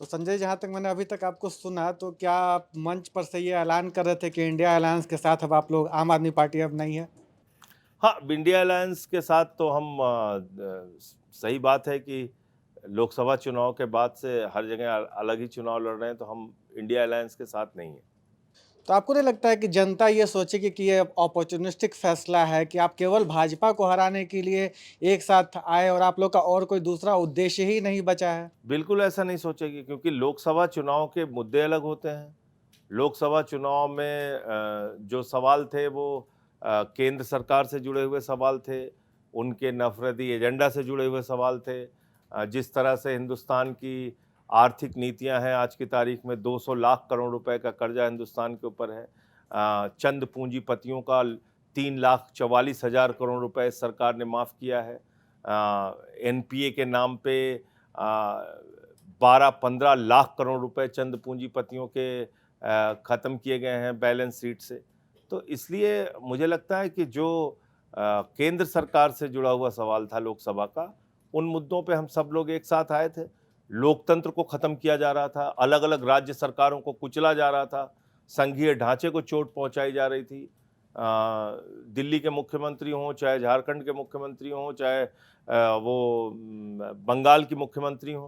तो संजय, जहाँ तक मैंने अभी तक आपको सुना, तो क्या आप मंच पर से ये ऐलान कर रहे थे कि इंडिया अलायंस के साथ अब आप लोग, आम आदमी पार्टी अब नहीं है? हाँ, इंडिया अलायंस के साथ तो हम सही बात है कि लोकसभा चुनाव के बाद से हर जगह अलग ही चुनाव लड़ रहे हैं, तो हम इंडिया अलायंस के साथ नहीं हैं। तो आपको नहीं लगता है कि जनता ये सोचेगी कि ये अपॉर्चुनिस्टिक फैसला है कि आप केवल भाजपा को हराने के लिए एक साथ आए और आप लोग का और कोई दूसरा उद्देश्य ही नहीं बचा है? बिल्कुल ऐसा नहीं सोचेगी, क्योंकि लोकसभा चुनाव के मुद्दे अलग होते हैं। लोकसभा चुनाव में जो सवाल थे वो केंद्र सरकार से जुड़े हुए सवाल थे, उनके नफरती एजेंडा से जुड़े हुए सवाल थे। जिस तरह से हिंदुस्तान की आर्थिक नीतियां हैं, आज की तारीख में 200 लाख करोड़ रुपए का कर्जा हिंदुस्तान के ऊपर है। चंद पूंजीपतियों का 3,44,000 करोड़ रुपए सरकार ने माफ़ किया है। एनपीए के नाम पे 12-15 लाख करोड़ रुपए चंद पूंजीपतियों के ख़त्म किए गए हैं बैलेंस शीट से। तो इसलिए मुझे लगता है कि जो केंद्र सरकार से जुड़ा हुआ सवाल था लोकसभा का, उन मुद्दों पे हम सब लोग एक साथ आए थे। लोकतंत्र को ख़त्म किया जा रहा था, अलग-अलग राज्य सरकारों को कुचला जा रहा था, संघीय ढांचे को चोट पहुँचाई जा रही थी। दिल्ली के मुख्यमंत्री हों, चाहे झारखंड के मुख्यमंत्री हों, चाहे बंगाल की मुख्यमंत्री हों,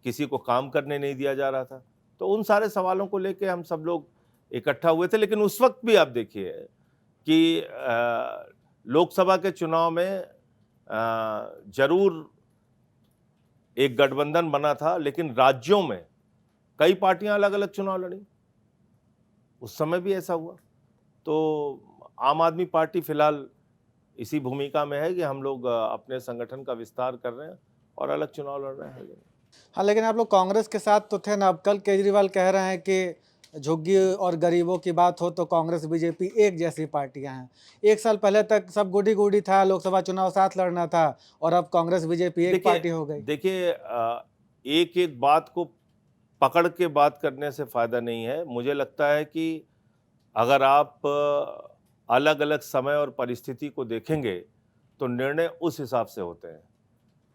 किसी को काम करने नहीं दिया जा रहा था। तो उन सारे सवालों को लेके हम सब लोग इकट्ठा हुए थे, लेकिन उस वक़्त भी आप देखिए कि लोकसभा के चुनाव में ज़रूर एक गठबंधन बना था, लेकिन राज्यों में कई पार्टियां अलग-अलग चुनाव लड़ी। उस समय भी ऐसा हुआ। तो आम आदमी पार्टी फिलहाल इसी भूमिका में है कि हम लोग अपने संगठन का विस्तार कर रहे हैं और अलग चुनाव लड़ रहे हैं हर जगह। हाँ, लेकिन आप लोग कांग्रेस के साथ तो थे ना। अब कल केजरीवाल कह रहे हैं कि झुग्गी और गरीबों की बात हो तो कांग्रेस बीजेपी एक जैसी पार्टियां हैं। एक साल पहले तक सब गुडी गुडी था, लोकसभा चुनाव साथ लड़ना था, और अब कांग्रेस बीजेपी एक देखिए पार्टी हो गई। देखिए एक-एक बात को पकड़ के बात करने से फ़ायदा नहीं है। मुझे लगता है कि अगर आप अलग-अलग समय और परिस्थिति को देखेंगे, तो निर्णय उस हिसाब से होते हैं।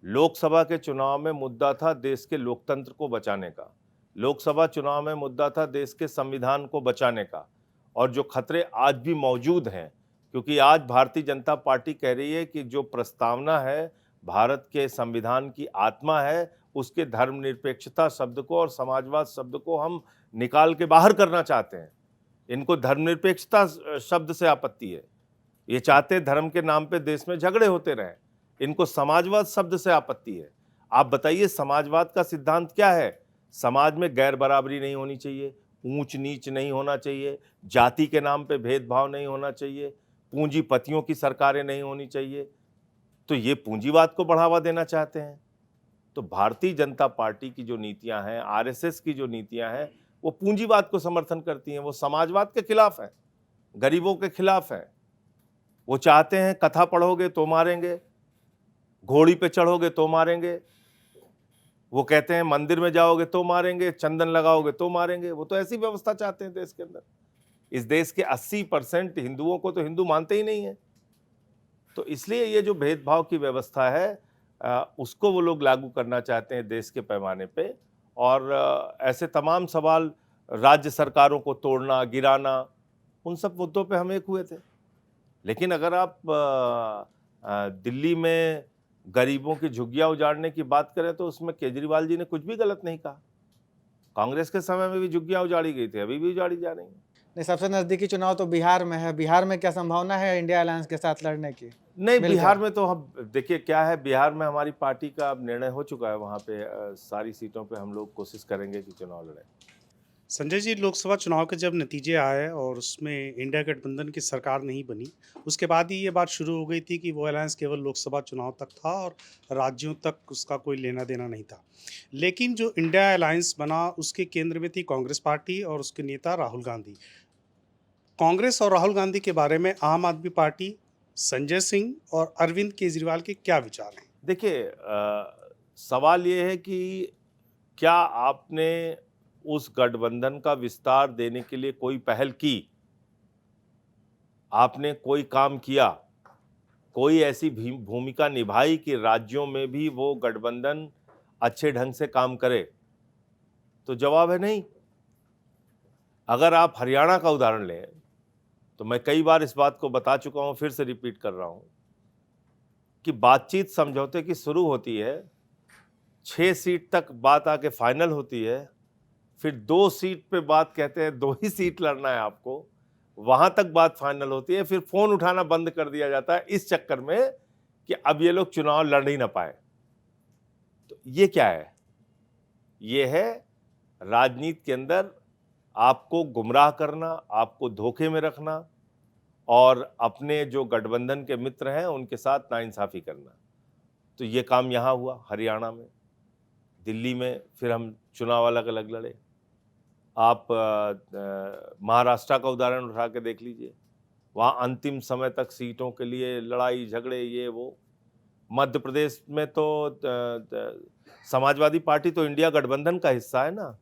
लोकसभा के चुनाव में मुद्दा था देश के लोकतंत्र को बचाने का। लोकसभा चुनाव में मुद्दा था देश के संविधान को बचाने का, और जो खतरे आज भी मौजूद हैं, क्योंकि आज भारतीय जनता पार्टी कह रही है कि जो प्रस्तावना है, भारत के संविधान की आत्मा है, उसके धर्मनिरपेक्षता शब्द को और समाजवाद शब्द को हम निकाल के बाहर करना चाहते हैं। इनको धर्मनिरपेक्षता शब्द से आपत्ति है। ये चाहते हैं धर्म के नाम पे देश में झगड़े होते रहें। इनको समाजवाद शब्द से आपत्ति है। आप बताइए समाजवाद का सिद्धांत क्या है? समाज में गैर बराबरी नहीं होनी चाहिए, ऊंच-नीच नहीं होना चाहिए, जाति के नाम पे भेदभाव नहीं होना चाहिए, पूंजीपतियों की सरकारें नहीं होनी चाहिए। तो ये पूंजीवाद को बढ़ावा देना चाहते हैं। तो भारतीय जनता पार्टी की जो नीतियां हैं, आरएसएस की जो नीतियां हैं, वो पूंजीवाद को समर्थन करती हैं, वो समाजवाद के खिलाफ हैं, गरीबों के खिलाफ हैं। वो चाहते हैं कथा पढ़ोगे तो मारेंगे, घोड़ी पे चढ़ोगे तो मारेंगे। वो कहते हैं मंदिर में जाओगे तो मारेंगे, चंदन लगाओगे तो मारेंगे। वो तो ऐसी व्यवस्था चाहते हैं देश के अंदर। इस देश के 80% हिंदुओं को तो हिंदू मानते ही नहीं है। तो इसलिए ये जो भेदभाव की व्यवस्था है उसको वो लोग लागू करना चाहते हैं देश के पैमाने पे, और ऐसे तमाम सवाल, राज्य सरकारों को तोड़ना, गिराना, उन सब मुद्दों पे हम एक हुए थे। लेकिन अगर आप दिल्ली में गरीबों की झुग्गियां उजाड़ने की बात करें, तो उसमें केजरीवाल जी ने कुछ भी गलत नहीं कहा। कांग्रेस के समय में भी झुग्गियां उजाड़ी गई थी, अभी भी उजाड़ी जा रही हैं। नहीं, सबसे नज़दीकी चुनाव तो बिहार में है। बिहार में क्या संभावना है इंडिया अलायंस के साथ लड़ने की, नहीं, बिहार मिलकर? में तो हम देखिए क्या है, बिहार में हमारी पार्टी का अब निर्णय हो चुका है। वहाँ पे सारी सीटों पे हम लोग कोशिश करेंगे कि चुनाव लड़ें। संजय जी, लोकसभा चुनाव के जब नतीजे आए और उसमें इंडिया गठबंधन की सरकार नहीं बनी, उसके बाद ही ये बात शुरू हो गई थी कि वो अलायंस केवल लोकसभा चुनाव तक था और राज्यों तक उसका कोई लेना-देना नहीं था। लेकिन जो इंडिया अलायंस बना, उसके केंद्र में थी कांग्रेस पार्टी और उसके नेता राहुल गांधी। कांग्रेस और राहुल गांधी के बारे में आम आदमी पार्टी, संजय सिंह और अरविंद केजरीवाल के क्या विचार हैं? देखिए सवाल ये है कि क्या आपने उस गठबंधन का विस्तार देने के लिए कोई पहल की? आपने कोई काम किया? कोई ऐसी भूमिका निभाई कि राज्यों में भी वो गठबंधन अच्छे ढंग से काम करे? तो जवाब है नहीं। अगर आप हरियाणा का उदाहरण लें तो मैं कई बार इस बात को बता चुका हूं, फिर से रिपीट कर रहा हूं कि बातचीत समझौते की शुरू होती है, 6 सीट तक बात आके फाइनल होती है, फिर 2 सीट पे बात कहते हैं 2 ही सीट लड़ना है आपको, वहां तक बात फाइनल होती है, फिर फोन उठाना बंद कर दिया जाता है इस चक्कर में कि अब ये लोग चुनाव लड़ ही ना पाए। तो ये क्या है? ये है राजनीति के अंदर आपको गुमराह करना, आपको धोखे में रखना और अपने जो गठबंधन के मित्र हैं उनके साथ नाइंसाफी करना। तो ये काम यहाँ हुआ हरियाणा में, दिल्ली में फिर हम चुनाव अलग अलग लड़े। आप महाराष्ट्र का उदाहरण उठा के देख लीजिए, वहाँ अंतिम समय तक सीटों के लिए लड़ाई झगड़े ये वो। मध्य प्रदेश में तो समाजवादी पार्टी तो इंडिया गठबंधन का हिस्सा है ना।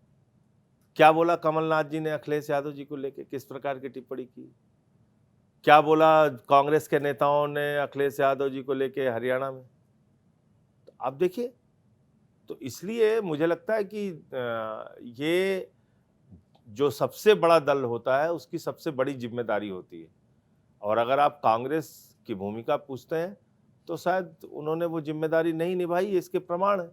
क्या बोला कमलनाथ जी ने अखिलेश यादव जी को लेके, किस प्रकार की टिप्पणी की? क्या बोला कांग्रेस के नेताओं ने अखिलेश यादव जी को लेके हरियाणा में? तो आप देखिए, तो इसलिए मुझे लगता है कि ये जो सबसे बड़ा दल होता है उसकी सबसे बड़ी जिम्मेदारी होती है। और अगर आप कांग्रेस की भूमिका पूछते हैं तो शायद उन्होंने वो जिम्मेदारी नहीं निभाई, इसके प्रमाण है।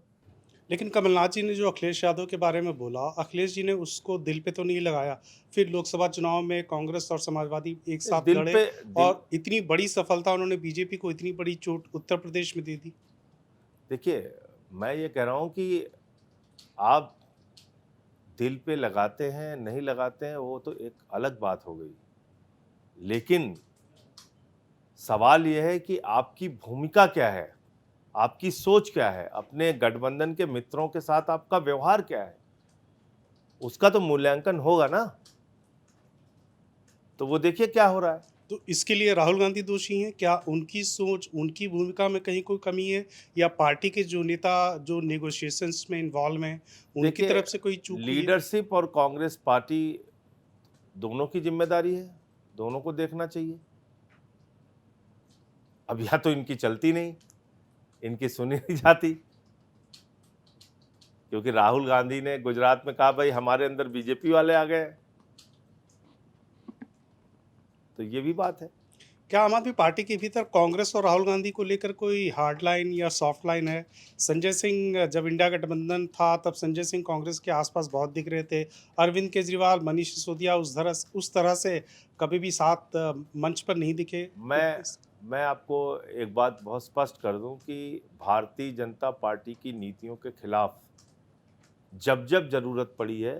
लेकिन कमलनाथ जी ने जो अखिलेश यादव के बारे में बोला, अखिलेश जी ने उसको दिल पे तो नहीं लगाया। फिर लोकसभा चुनाव में कांग्रेस और समाजवादी एक साथ दिल लड़े पे और इतनी बड़ी सफलता उन्होंने बीजेपी को, इतनी बड़ी चोट उत्तर प्रदेश में दे दी। देखिए, मैं ये कह रहा हूँ कि आप दिल पे लगाते हैं नहीं लगाते हैं वो तो एक अलग बात हो गई, लेकिन सवाल यह है कि आपकी भूमिका क्या है, आपकी सोच क्या है, अपने गठबंधन के मित्रों के साथ आपका व्यवहार क्या है, उसका तो मूल्यांकन होगा ना। तो वो देखिए क्या हो रहा है। तो इसके लिए राहुल गांधी दोषी हैं? क्या उनकी सोच, उनकी भूमिका में कहीं कोई कमी है, या पार्टी के जो नेता जो नेगोशिएशंस में इन्वॉल्व हैं उनकी देखिए, तरफ से कोई चूक हुई है? लीडरशिप और कांग्रेस पार्टी दोनों की जिम्मेदारी है, दोनों को देखना चाहिए। अब या तो इनकी चलती नहीं, इनकी सुनी नहीं जाती, क्योंकि राहुल गांधी ने गुजरात में कहा भाई हमारे अंदर बीजेपी वाले आ गए, तो ये भी बात है। क्या आम आदमी पार्टी के भीतर कांग्रेस और राहुल गांधी को लेकर कोई हार्ड लाइन या सॉफ्ट लाइन है? संजय सिंह जब इंडिया गठबंधन था तब संजय सिंह कांग्रेस के आसपास बहुत दिख रहे थे। अरविंद केजरीवाल, मनीष सिसोदिया उस तरह से कभी भी साथ मंच पर नहीं दिखे। मैं आपको एक बात बहुत स्पष्ट कर दूं कि भारतीय जनता पार्टी की नीतियों के खिलाफ जब जब जरूरत पड़ी है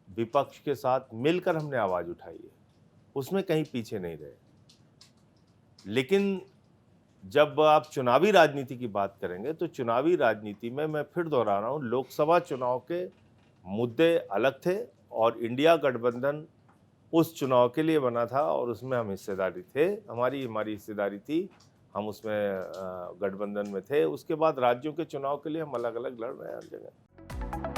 विपक्ष के साथ मिलकर हमने आवाज उठाई है, उसमें कहीं पीछे नहीं रहे। लेकिन जब आप चुनावी राजनीति की बात करेंगे तो चुनावी राजनीति में मैं फिर दोहरा रहा हूं, लोकसभा चुनाव के मुद्दे अलग थे और इंडिया गठबंधन उस चुनाव के लिए बना था और उसमें हम हिस्सेदारी थे, हमारी हिस्सेदारी थी, हम उसमें गठबंधन में थे। उसके बाद राज्यों के चुनाव के लिए हम अलग अलग लड़ रहे हैं हर जगह।